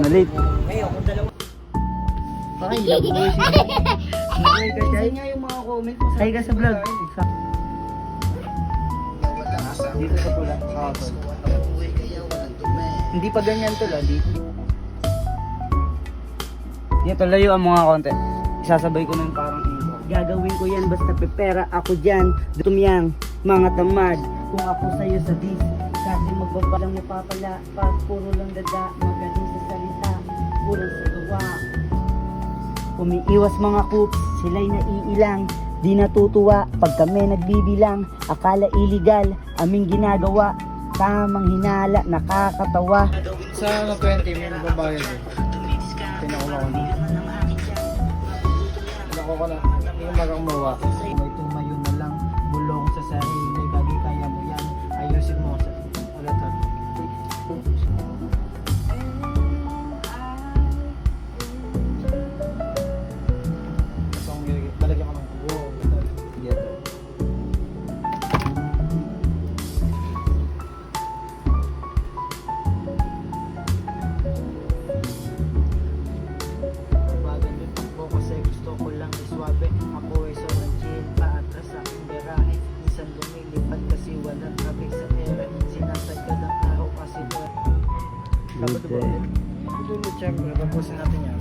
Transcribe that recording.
Nalit. Ngayon, kung dalawa. Ay, love mo si Hi ka, Jai. Nga yung mga comment mo Hi ka sa vlog. Dito sa pula. Hindi pa ganyan to, dito. Dito, layo ang mga konti. Isasabay ko na yung parang ito. Gagawin ko yan basta pepera ako dyan. Dumyang, mga tamad. Kung ako sa'yo sa dis. Kasi magbabalang mapapala. Pag puro lang dada. Magaling sa salita. Puro sa gawa. Umiiwas mga coops. Sila'y naiilang. Di natutuwa. Pag kami nagbibilang. Akala illegal. Aming ginagawa. Tamang hinala. Nakakatawa. Sa 20, may nagbabayad eh. Pinakuha ko na. Pinakuha ko na. Hindi ko magang mawa. May tumayo na lang. Bulong sa sarili. Gagi kaya mo yan. Ayusin mo sa ulit. So, balagyan ko ng kubo. Bagan yung takbo kasi gusto ko lang iswabe. Ako ay sobrang chill. Paatras sa aking berahe. Minsan lumilipad kasi walang traffic sa ere. Sinasagad ang araw kasi Sabado ba ulit? Tulad, syempre, tapusin natin yan.